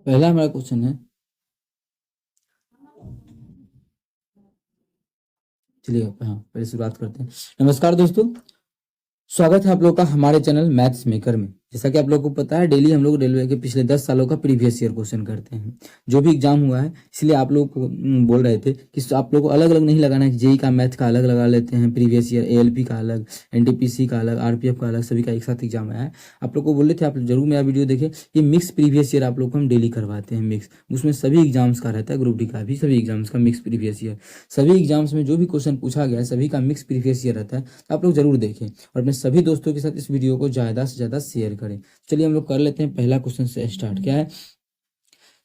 पहला हमारा क्वेश्चन है, चलिए हाँ पहले शुरुआत करते हैं। नमस्कार दोस्तों, स्वागत है आप लोग का हमारे चैनल मैथ्स मेकर में। जैसा कि आप लोगों को पता है, डेली हम लोग रेलवे के पिछले 10 सालों का प्रीवियस ईयर क्वेश्चन करते हैं, जो भी एग्जाम हुआ है। इसलिए आप लोग को बोल रहे थे कि आप लोग को अलग अलग नहीं लगाना है, कि जेई का मैथ का अलग लगा लेते हैं, प्रीवियस ईयर एएलपी का अलग, एनटीपीसी का अलग, आरपीएफ का अलग, सभी का एक साथ एग्जाम आया है। आप लोग को बोल रहे थे, आप जरूर मेरा वीडियो देखें। ये मिक्स प्रीवियस ईयर आप लोग को हम डेली करवाते हैं, मिक्स। उसमें सभी एग्जाम्स का रहता है, ग्रुप डी का भी सभी एग्जाम्स का मिक्स प्रीवियस ईयर। सभी एग्जाम्स में जो भी क्वेश्चन पूछा गया है सभी का मिक्स प्रीवियस ईयर रहता है, तो आप लोग जरूर देखें और अपने सभी दोस्तों के साथ इस वीडियो को ज़्यादा से ज़्यादा शेयर करें। चलिए हम लोग कर लेते हैं पहला क्वेश्चन से स्टार्ट। क्या है?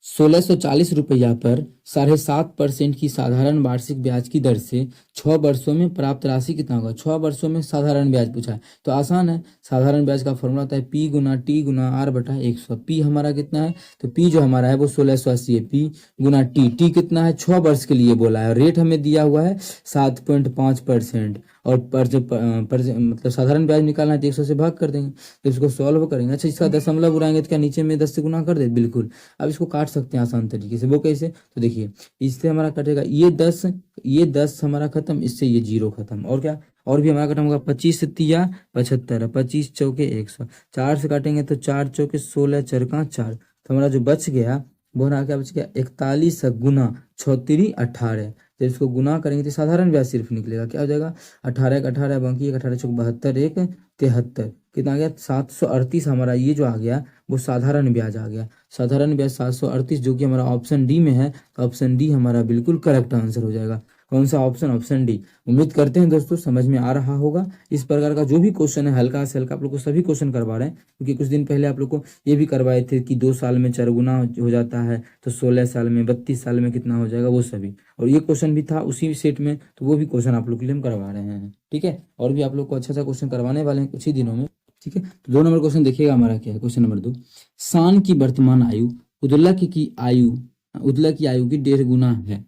1640 रुपया पर 7.5% की साधारण वार्षिक ब्याज की दर से 6 वर्षों में प्राप्त राशि कितना होगा? 6 वर्षों में साधारण ब्याज पूछा है तो आसान है। साधारण ब्याज का फॉर्मूला होता है पी गुना टी गुना आर बटा 100। पी हमारा कितना है? तो पी जो हमारा है वो 1680 है। पी गुना टी कितना है? 6 वर्ष के लिए बोला है। रेट हमें दिया हुआ है 7.5%। और मतलब साधारण ब्याज निकालना है तो 100 से भाग कर देंगे, तो इसको सॉल्व करेंगे। अच्छा, इसका दशमलव उड़ाएंगे तो क्या नीचे में 10 से गुना कर दे? बिल्कुल। अब इसको काट सकते हैं आसान तरीके से। वो कैसे? तो देखिए, इससे हमारा कटेगा ये 10 हमारा खत्म, इससे ये 0 खत्म। और क्या? और भी हमारा खत्म होगा। 25 तिया 75, 25 चौके 100। 4 से काटेंगे तो 4 चौके 16, चरका 4। तो हमारा जो बच गया वो हमारा क्या बच गया? 41 गुना 6 18। जब इसको गुना करेंगे तो साधारण ब्याज सिर्फ निकलेगा। क्या हो जाएगा? 18 का 18 बाकी 18 चौक 72, 1 73। कितना आ गया? 738 हमारा ये जो आ गया वो साधारण ब्याज आ गया। साधारण ब्याज 738, जो कि हमारा ऑप्शन डी में है। तो ऑप्शन डी हमारा बिल्कुल करेक्ट आंसर हो जाएगा। कौन सा ऑप्शन? Option D. उम्मीद करते हैं दोस्तों समझ में आ रहा होगा। इस प्रकार का जो भी क्वेश्चन है हल्का से हल्का आप लोग को सभी क्वेश्चन करवा रहे हैं, क्योंकि कुछ दिन पहले आप लोग को ये भी करवाए थे कि 2 साल में 4 गुना हो जाता है, तो 16 साल में 32 साल में कितना हो जाएगा, वो सभी। और ये क्वेश्चन भी था उसी सेट में, तो वो भी क्वेश्चन आप लोग के लिए हम करवा रहे हैं। ठीक है, और भी आप लोग को अच्छा अच्छा क्वेश्चन करवाने वाले हैं कुछ ही दिनों में। ठीक है, तो 2 नंबर क्वेश्चन देखिएगा हमारा क्या है। क्वेश्चन नंबर 2, शान की वर्तमान आयु उदलक की आयु की 1.5 गुना है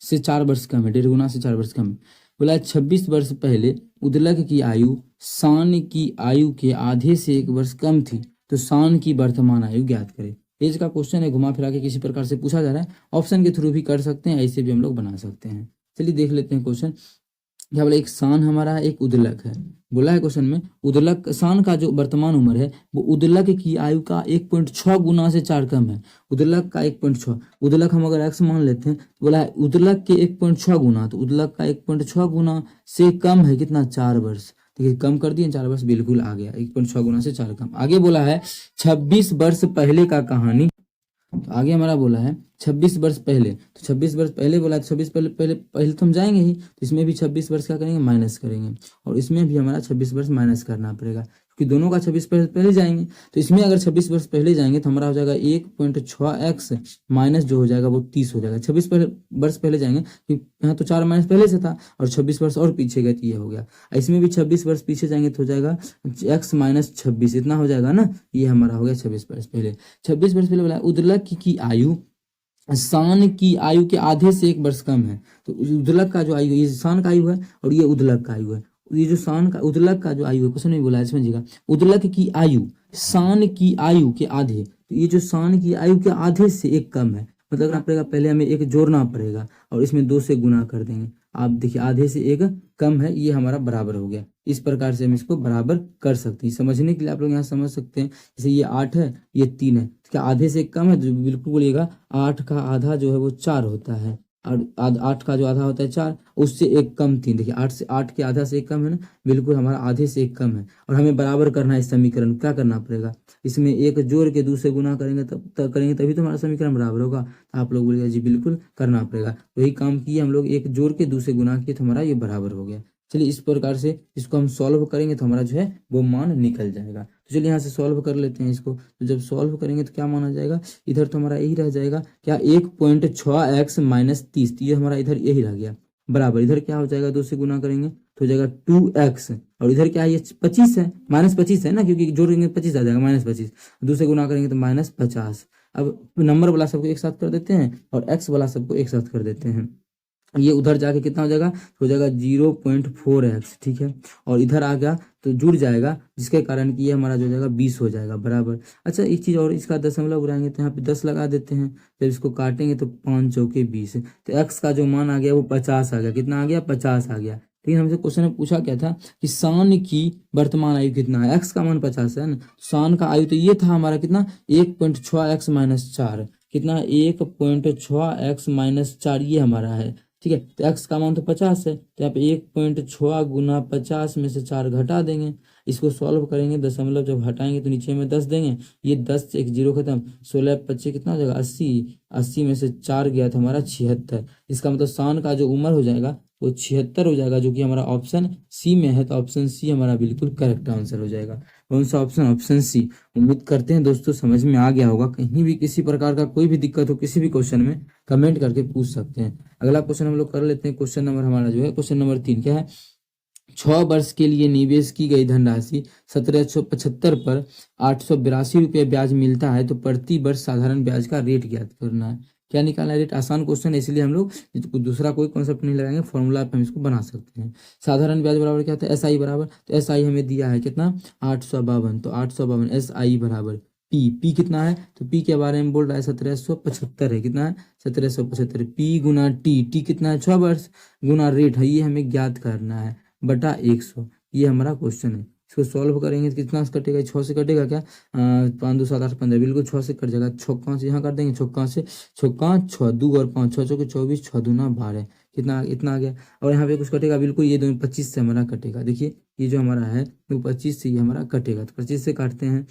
से 4 वर्ष कम है। 1.5 गुना से 4 वर्ष कम है। बोला 26 वर्ष पहले उदलक की आयु शान की आयु के आधे से 1 वर्ष कम थी, तो शान की वर्तमान आयु ज्ञात करें। एज का क्वेश्चन है, घुमा फिरा के किसी प्रकार से पूछा जा रहा है। ऑप्शन के थ्रू भी कर सकते हैं, ऐसे भी हम लोग बना सकते हैं। चलिए देख लेते हैं क्वेश्चन। क्या बोला? एक शान हमारा है, एक उदलक है। बोला है क्वेश्चन में उदलक शान का जो वर्तमान उम्र है वो उदलक की आयु का 1.6 गुना से 4 कम है। उदलक का 1.6, उदलक हम अगर एक्स मान लेते हैं तो बोला है उदलक के 1.6 गुना, तो उदलक का 1.6 गुना से कम है कितना? 4 वर्ष। देखिए कम कर दिए 4 वर्ष, बिल्कुल आ गया। 1.6 गुना से 4 कम। आगे बोला है 26 वर्ष पहले का कहानी। तो आगे हमारा बोला है 26 वर्ष पहले, तो 26 वर्ष पहले बोला है, 26 पहले पहले पहले तो हम जाएंगे ही, तो इसमें भी 26 वर्ष क्या करेंगे? माइनस करेंगे। और इसमें भी हमारा 26 वर्ष माइनस करना पड़ेगा, क्योंकि दोनों का 26 पहले जाएंगे। तो इसमें अगर 26 वर्ष पहले जाएंगे तो हमारा हो जाएगा 1.6x माइनस जो हो जाएगा वो 30 हो जाएगा। 26 वर्ष पहले जाएंगे, क्योंकि यहाँ तो 4 माइनस पहले से था, और 26 वर्ष और पीछे गए तो ये हो गया। इसमें भी 26 वर्ष पीछे जाएंगे तो हो जाएगा x माइनस 26, इतना हो जाएगा ना। ये हमारा हो गया 26 वर्ष पहले। 26 वर्ष पहले बोला उदलक की आयु शान की आयु के आधे से 1 वर्ष कम है। तो उदलक का जो आयु है, ये शान का आयु है और ये उदलक का आयु है। ये जो शान का उदलक का जो आयु है, क्वेश्चन में बोला है समझिएगा, उदलक की आयु शान की आयु के आधे, तो ये जो शान की आयु के आधे से 1 कम है। मतलब करना पड़ेगा, पहले हमें 1 जोड़ना पड़ेगा और इसमें 2 से गुना कर देंगे। आप देखिए आधे से 1 कम है, ये हमारा बराबर हो गया। इस प्रकार से हम इसको बराबर कर सकते हैं। समझने के लिए आप लोग यहाँ समझ सकते हैं, जैसे ये 8 है, ये 3 है, क्या आधे से 1 कम है? तो बिल्कुल बोलिएगा 8 का आधा जो है वो 4 होता है, और 8 का जो आधा होता है 4, उससे 1 कम 3। देखिए 8 के आधा से 1 कम है ना, बिल्कुल हमारा आधे से 1 कम है। और हमें बराबर करना है इस समीकरण। क्या करना पड़ेगा? इसमें 1 जोड़ के 2 से गुना करेंगे, करेंगे तभी तो हमारा समीकरण बराबर होगा। तो आप लोग बोलिएगा जी बिल्कुल करना पड़ेगा। वही काम किए हम लोग, 1 जोड़ के 2 से गुना किए तो हमारा ये बराबर हो गया। चलिए इस प्रकार से इसको हम सॉल्व करेंगे तो हमारा जो है वो मान निकल जाएगा। तो चलिए यहाँ से सॉल्व कर लेते हैं इसको। तो जब सॉल्व करेंगे तो क्या माना जाएगा? इधर तो हमारा यही रह जाएगा, क्या 1.6x माइनस 30, तो ये हमारा इधर यही रह गया बराबर। इधर क्या हो जाएगा? 2 से गुना करेंगे तो हो जाएगा 2x, और इधर क्या है? ये 25 है, माइनस 25 है ना, क्योंकि जोड़ेंगे 25 आ जाएगा, माइनस 25। 2 से गुना करेंगे तो माइनस 50। अब नंबर वाला सबको एक साथ कर देते हैं और x वाला सबको एक साथ कर देते हैं। ये उधर जाके कितना हो जाएगा? हो जाएगा 0.4x। ठीक है, और इधर आ गया तो जुड़ जाएगा, जिसके कारण कि ये हमारा जो हो जाएगा 20 हो जाएगा बराबर। अच्छा एक चीज़ और, इसका दशमलव उड़ाएंगे तो यहाँ पे 10 लगा देते हैं, जब इसको काटेंगे तो 5 चौके 20, तो एक्स का जो मान आ गया वो 50 आ गया। कितना आ गया? 50 आ गया। लेकिन हमसे क्वेश्चन में पूछा क्या था कि शान की वर्तमान आयु कितना है, एक्स का मान 50 है ना, शान का आयु तो ये था हमारा कितना 1.6x-4, कितना 1.6x-4 ये हमारा है। ठीक है, तो एक्स का मान तो 50 है, तो यहाँ पे 1.6 गुना 50 में से 4 घटा देंगे, इसको सॉल्व करेंगे, दशमलव जब हटाएंगे तो नीचे में 10 देंगे, ये 10 से एक जीरो खत्म, 16 25 कितना हो जाएगा 80, 80 में से 4 गया था हमारा 76। इसका मतलब शान का जो उम्र हो जाएगा वो 76 हो जाएगा, जो कि हमारा ऑप्शन सी में है। तो ऑप्शन सी हमारा बिल्कुल करेक्ट आंसर हो जाएगा। कौन सा ऑप्शन? Option C. उम्मीद करते हैं दोस्तों समझ में आ गया होगा। कहीं भी किसी प्रकार का कोई भी दिक्कत हो किसी भी क्वेश्चन में कमेंट करके पूछ सकते हैं। अगला क्वेश्चन हम लोग कर लेते हैं। क्वेश्चन नंबर हमारा जो है क्वेश्चन नंबर 3 क्या है? 6 वर्ष के लिए निवेश की गई धनराशि 1775 पर 882 रुपये ब्याज मिलता है, तो प्रति वर्ष साधारण ब्याज का रेट ज्ञात करना है। क्या निकालना है? रेट। आसान क्वेश्चन है, इसलिए हम लोग दूसरा कोई कॉन्सेप्ट नहीं लगाएंगे, फॉर्मूला पे हम इसको बना सकते हैं। साधारण ब्याज बराबर क्या होता है? एस आई बराबर, तो एस आई हमें दिया है कितना 852, तो 852 एस आई बराबर पी। पी कितना है? तो पी के बारे में बोल रहा है 1775 है, कितना है 1775, पी गुना टी, टी कितना है 6 वर्ष, गुना रेट है ये हमें ज्ञात करना है बटा 100। ये हमारा क्वेश्चन है। इसको सॉल्व करेंगे तो कितना से कटेगा? 6 से कटेगा क्या? 5 2 7 8 15, बिल्कुल 6 से कट जाएगा। छक्का से यहाँ कर देंगे, छक्का से छक्का 6 2 और 5 6 चौके 24, 6 दूना 12, कितना इतना आ गया। और यहाँ पे कुछ कटेगा बिल्कुल, ये दो 25 से हमारा कटेगा। देखिए ये जो हमारा है वो 25 से ये हमारा कटेगा, तो 25 से काटते हैं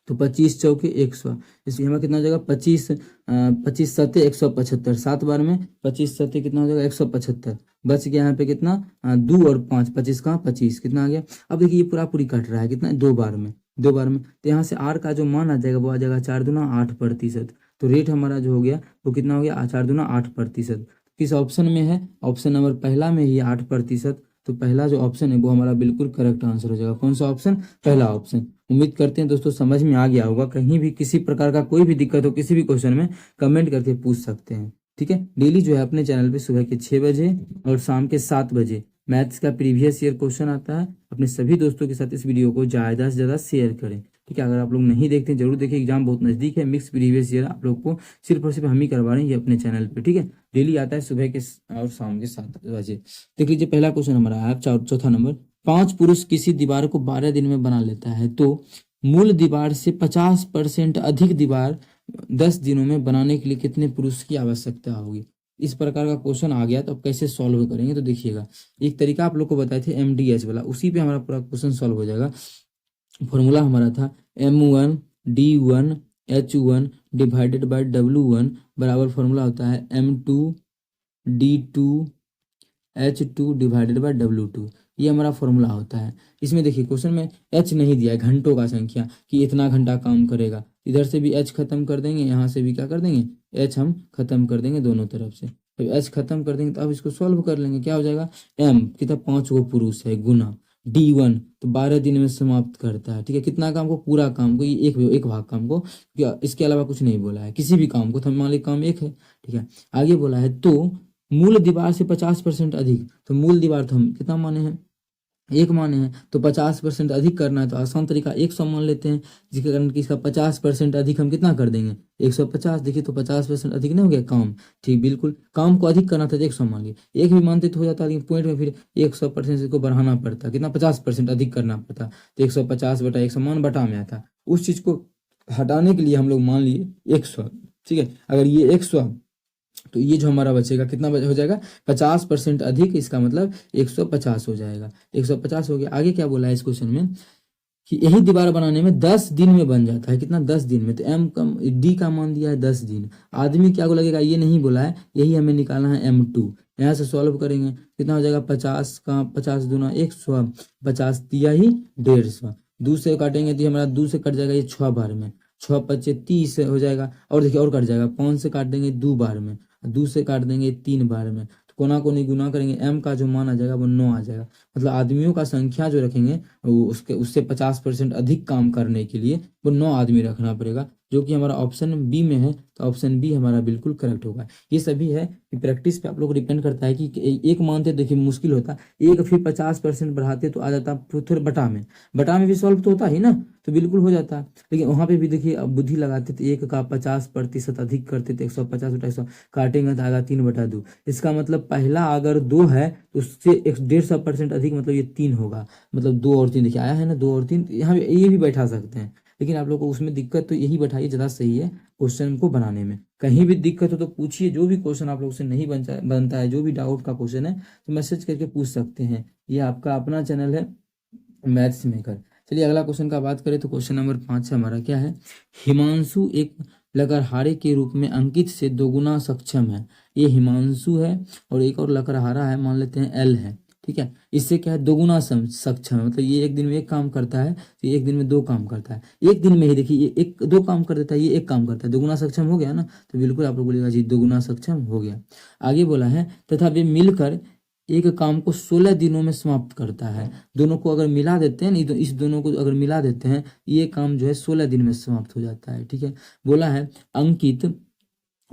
तो 25 चौके 100, इसलिए हमें कितना हो जाएगा 25 25 सत्ते 175, 7 बार में 25 सत्ते कितना हो जाएगा 175, बच गया यहाँ पे कितना 2 और 5, 25 कहाँ 25, कितना आ गया। अब देखिए ये पूरा पूरी कट रहा है, कितना 2 बार में, 2 बार में, तो यहाँ से आर का जो मान आ जाएगा वो आ जाएगा 4 दूना 8%। तो रेट हमारा जो हो गया वो कितना हो गया 4 दूना 8%। किस ऑप्शन में है? ऑप्शन नंबर पहला में ही 8%। तो पहला जो ऑप्शन है वो हमारा बिल्कुल करेक्ट आंसर हो जाएगा। कौन सा ऑप्शन? पहला ऑप्शन। उम्मीद करते हैं दोस्तों समझ में आ गया होगा। कहीं भी किसी प्रकार का कोई भी दिक्कत हो किसी भी क्वेश्चन में कमेंट करके पूछ सकते हैं। ठीक है, डेली जो है अपने चैनल पे सुबह के 6 बजे और शाम के 7 बजे मैथ्स का प्रीवियस ईयर क्वेश्चन आता है। अपने सभी दोस्तों के साथ इस वीडियो को ज़्यादा से ज़्यादा शेयर करें। ठीक है, अगर आप लोग नहीं देखते हैं जरूर देखिए, एग्जाम बहुत नज़दीक है। मिक्स प्रीवियस ईयर आप लोग को सिर्फ और सिर्फ हम ही करवा रहे हैं ये अपने चैनल पे। ठीक है, डेली आता है सुबह के और शाम के 7 बजे। देख लीजिए पहला क्वेश्चन हमारा है चौथा नंबर। 5 पुरुष किसी दीवार को 12 दिन में बना लेता है, तो मूल दीवार से 50% अधिक दीवार 10 दिनों में बनाने के लिए कितने पुरुष की आवश्यकता होगी। इस प्रकार का क्वेश्चन आ गया तो अब कैसे सॉल्व करेंगे? तो देखिएगा एक तरीका आप लोग को बताए थे MDH वाला, उसी पे हमारा पूरा क्वेश्चन सॉल्व हो जाएगा। फॉर्मूला हमारा था M1D1H1 डिवाइडेड बाय W1 बराबर फॉर्मूला होता है M2D2H2 डिवाइडेड बाय W2। ये हमारा फॉर्मूला होता है। इसमें देखिए क्वेश्चन में H नहीं दिया है, घंटों का संख्या कि इतना घंटा काम करेगा। इधर से भी H खत्म कर देंगे, यहाँ से भी क्या कर देंगे H हम खत्म कर देंगे दोनों तरफ से। जब H खत्म कर देंगे तो अब इसको सॉल्व कर लेंगे। क्या हो जाएगा? M कितना 5 गो पुरुष है गुना D1 तो 12 दिन में समाप्त करता है। ठीक है, कितना काम को? पूरा काम को, ये एक भाग काम को, इसके अलावा कुछ नहीं बोला है किसी भी काम को। तो मान लीजिए काम एक है। ठीक है, आगे बोला है तो मूल दीवार से 50% अधिक, तो मूल दीवार तो हम कितना माने हैं 1 माने हैं, तो 50% अधिक करना है तो आसान तरीका 100 मान लेते हैं, जिसके कारण कि इसका 50% अधिक हम कितना कर देंगे 150। देखिए तो 50% अधिक नहीं हो गया काम। ठीक, बिल्कुल काम को अधिक करना था तो 100 मान लिए, एक भी मानते तो हो जाता, लेकिन पॉइंट में फिर 100% इसको बढ़ाना पड़ता, कितना 50% अधिक करना पड़ता, तो 150 बटा 100 मान बटा में आता। उस चीज को हटाने के लिए हम लोग मान लिए 100। ठीक है, अगर ये 100 तो ये जो हमारा बचेगा कितना हो जाएगा 50% अधिक, इसका मतलब 150 हो जाएगा। 150 हो गया। आगे क्या बोला है इस क्वेश्चन में कि यही दीवार बनाने में 10 दिन में बन जाता है, कितना 10 दिन में, तो M का D का मान दिया है 10 दिन। आदमी क्या को लगेगा ये नहीं बोला है, यही हमें निकालना है M2। यहाँ से सॉल्व करेंगे कितना हो जाएगा 50 का 50 दूना 100, 50 दिया ही 150, 2 से काटेंगे तो हमारा 2 से कट जाएगा ये 6 बार में, 6 25 30 हो जाएगा। और देखिए और कट जाएगा, 5 से काट देंगे 2 बार में, 2 से काट देंगे 3 बार में, तो कोना को नहीं गुना करेंगे, M का जो मान आ जाएगा वो 9 आ जाएगा। मतलब आदमियों का संख्या जो रखेंगे वो उससे 50% अधिक काम करने के लिए वो 9 आदमी रखना पड़ेगा, जो कि हमारा ऑप्शन बी में है, तो ऑप्शन बी हमारा बिल्कुल करेक्ट होगा। ये सभी है कि प्रैक्टिस पे आप लोग को डिपेंड करता है कि एक मानते देखिए मुश्किल होता, एक फिर 50% बढ़ाते तो आ जाता फिर बटा में भी सॉल्व तो होता ही ना, तो बिल्कुल हो जाता। लेकिन वहां पे भी देखिए अब बुद्धि लगाते थे, एक का 50% अधिक करते थे, 150 बटा 100 काटेंगे तो आएगा 3/2। इसका मतलब पहला अगर 2 है तो उससे 150% अधिक मतलब ये 3 होगा, मतलब 2 और 3 देखिए आया है ना, 2 और 3 यहाँ पे ये भी बैठा सकते हैं। लेकिन आप लोग को उसमें दिक्कत तो यही बैठाइए, ज़्यादा सही है क्वेश्चन को बनाने में। कहीं भी दिक्कत हो तो पूछिए, जो भी क्वेश्चन आप लोग से नहीं बनता है, जो भी डाउट का क्वेश्चन है तो मैसेज करके पूछ सकते हैं। ये आपका अपना चैनल है मैथ्स मेकर। चलिए अगला क्वेश्चन का बात करें तो क्वेश्चन नंबर 5 है हमारा, क्या है, हिमांशु एक लकड़हारे के रूप में अंकित से दोगुना सक्षम है। ये हिमांशु है और एक और लकड़हारा है, मान लेते हैं एल है, ठीक है। इससे क्या है, दोगुना सक्षम है, मतलब ये एक दिन में एक काम करता है तो ये एक दिन में 2 काम करता है। एक दिन में ही देखिए ये एक 2 काम कर देता है, ये 1 काम करता है, दोगुना सक्षम हो गया ना, तो बिल्कुल आप लोग बोलिएगा जी दोगुना सक्षम हो गया। आगे बोला है तथा वे मिलकर एक काम को 16 दिनों में समाप्त करता है। दोनों को अगर मिला देते हैं, नहीं तो इस दोनों को अगर मिला देते हैं, ये काम जो है 16 दिन में समाप्त हो जाता है, ठीक है। बोला है अंकित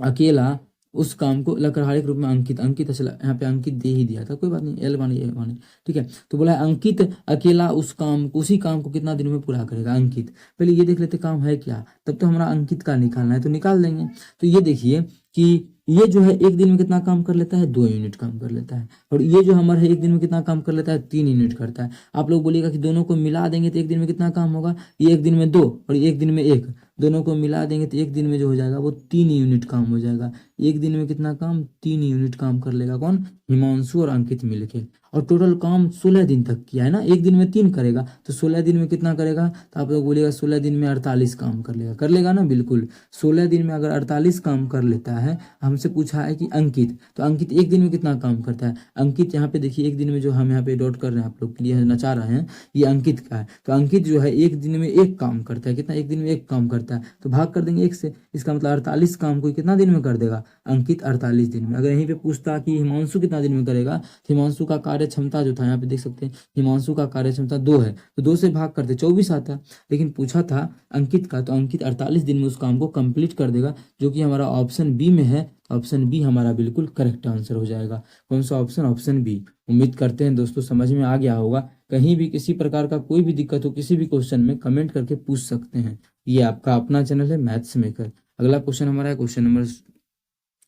अकेला उस काम को लकड़हारे के रूप में अंकित चला, यहाँ पे अंकित दे ही दिया था, कोई बात नहीं, एल माने, ठीक है। तो बोला है अंकित अकेला उसी काम को कितना दिन में पूरा करेगा अंकित। पहले ये देख लेते काम है क्या, तब तो हमारा अंकित का निकालना है, तो निकाल देंगे। तो ये देखिए कि ये जो है एक दिन में कितना काम कर लेता है, 2 यूनिट काम कर लेता है, और ये जो हमारा है एक दिन में कितना काम कर लेता है, 3 यूनिट करता है। आप लोग बोलिएगा कि दोनों को मिला देंगे तो एक दिन में कितना काम होगा, ये एक दिन में 2 और एक दिन में 1, दोनों को मिला देंगे तो एक दिन में जो हो जाएगा वो 3 यूनिट काम हो जाएगा। एक दिन में कितना काम, 3 यूनिट काम कर लेगा कौन, हिमांशु और अंकित मिलके। और टोटल काम 16 दिन तक किया है ना, एक दिन में 3 करेगा तो 16 दिन में कितना करेगा, तो आप लोग बोलिएगा 16 दिन में 48 काम कर लेगा ना, बिल्कुल। 16 दिन में अगर 48 काम कर लेता है, हमसे पूछा है कि अंकित, तो अंकित एक दिन में कितना काम करता है। अंकित यहाँ पे देखिए एक दिन में जो हम यहाँ पे डॉट कर रहे हैं, आप लोग के लिए नचा रहे हैं, ये अंकित का है। तो अंकित जो है एक दिन में 1 काम करता है, कितना, एक दिन में 1 काम करता है, तो भाग कर देंगे 1 से। इसका मतलब 48 काम को कितना दिन में कर देगा अंकित, 48 दिन में। अगर यहीं पे पूछता कि हिमांशु कितना दिन में करेगा, तो हिमांशु का कार्य क्षमता जो था, यहाँ पे देख सकते हैं हिमांशु का कार्य क्षमता 2 है, तो 2 से भाग करते 24 आता। लेकिन पूछा था अंकित का, तो अंकित 48 दिन में उस काम को कंप्लीट कर देगा, जो कि हमारा ऑप्शन बी में है। ऑप्शन बी हमारा बिल्कुल करेक्ट आंसर हो जाएगा। कौन सा ऑप्शन, ऑप्शन बी। उम्मीद करते हैं दोस्तों समझ में आ गया होगा। कहीं भी किसी प्रकार का कोई भी दिक्कत हो किसी भी क्वेश्चन में, कमेंट करके पूछ सकते हैं। ये आपका अपना चैनल है मैथ्स मेकर। अगला क्वेश्चन हमारा है क्वेश्चन नंबर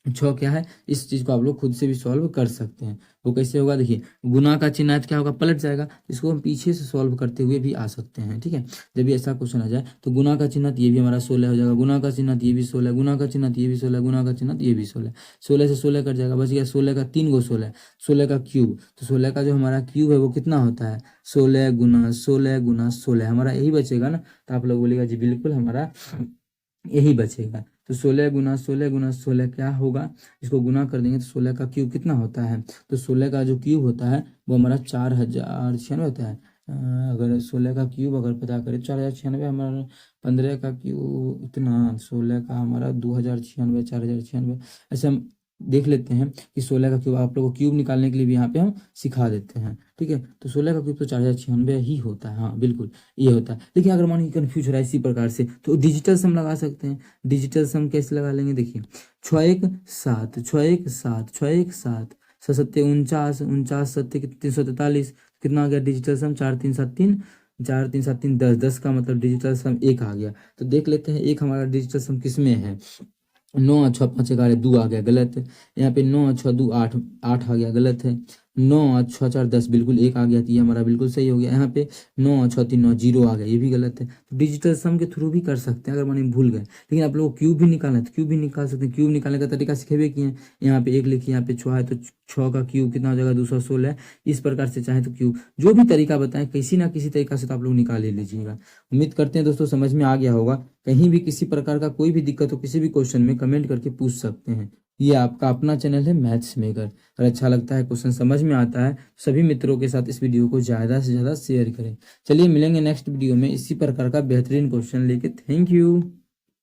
6, क्या है, इस चीज को आप लोग खुद से भी सॉल्व कर सकते हैं। वो कैसे होगा, देखिए गुना का चिन्ह क्या होगा, पलट जाएगा, इसको हम पीछे से सॉल्व करते हुए भी आ सकते हैं, ठीक है। जब भी ऐसा क्वेश्चन आ जाए तो गुना का चिन्ह ये भी हमारा 16 हो जाएगा, गुना का चिन्ह ये भी 16, गुना का चिन्ह ये भी 16, गुना का चिन्ह ये भी 16, 16 से 16 कट जाएगा, बच गया 16 का 3 गो 16, 16 का क्यूब। तो 16 का जो हमारा क्यूब है वो कितना होता है, 16 गुना 16 गुना 16, हमारा यही बचेगा ना। तो आप लोग बोलेगा जी बिल्कुल हमारा यही बचेगा। तो 16 गुना 16 गुना 16 क्या होगा, इसको गुना कर देंगे तो 16 का क्यूब कितना होता है, तो 16 का जो क्यूब होता है वो हमारा 4096 होता है। अगर 16 का क्यूब अगर पता करें 4096, हमारा 15 का क्यूब इतना, 16 का हमारा 2096, 4096, ऐसे हम देख लेते हैं कि 16 का क्यूब, आप लोगों को क्यूब निकालने के लिए भी यहाँ पे हम सिखा देते हैं, ठीक है। तो 16 का क्यूब तो 4096 ही होता है, हाँ बिल्कुल ये होता है। लेकिन अगर मान लीजिए कन्फ्यूज हो रहा है इसी प्रकार से, तो डिजिटल सम लगा सकते हैं। डिजिटल सम कैसे लगा लेंगे, देखिए 6 1 7, 6 1 7, 6 1 7, 6 7 49, 49 7 343, कितना आ गया डिजिटल सम, 4 3 7 3, 4 3 7 3 10, 10 का मतलब डिजिटल सम 1 आ गया। तो देख लेते हैं एक हमारा डिजिटल सम किसमें है, 9 और 6 5 11 2 आ गया, गलत है। यहाँ पे 9 और 6 2 8 8 आ गया, गलत है। 9 और 6 4 10, बिल्कुल 1 आ गया, तो ये हमारा बिल्कुल सही हो गया। यहाँ पे 9 और 6 3 9 0 आ गया, ये भी गलत है। तो डिजिटल सम के थ्रू भी कर सकते हैं अगर माने भूल गए। लेकिन आप लोग को क्यूब भी निकालना है तो क्यूब भी निकाल सकते हैं। क्यूब निकालने का तरीका सिखेबे किए हैं, यहाँ पे 1 लिखिए, यहाँ पे 6 है तो 6 का क्यूब कितना हो जाएगा, 216। इस प्रकार से चाहे तो क्यूब, जो भी तरीका बताएं किसी ना किसी तरीका से तो आप लोग निकाल ही लीजिएगा। उम्मीद करते हैं दोस्तों समझ में आ गया होगा। कहीं भी किसी प्रकार का कोई भी दिक्कत हो किसी भी क्वेश्चन में, कमेंट करके पूछ सकते हैं। ये आपका अपना चैनल है मैथ्स मेकर। अगर अच्छा लगता है, क्वेश्चन समझ में आता है, सभी मित्रों के साथ इस वीडियो को ज़्यादा से ज़्यादा शेयर करें। चलिए मिलेंगे नेक्स्ट वीडियो में इसी प्रकार का बेहतरीन क्वेश्चन लेके। Thank you.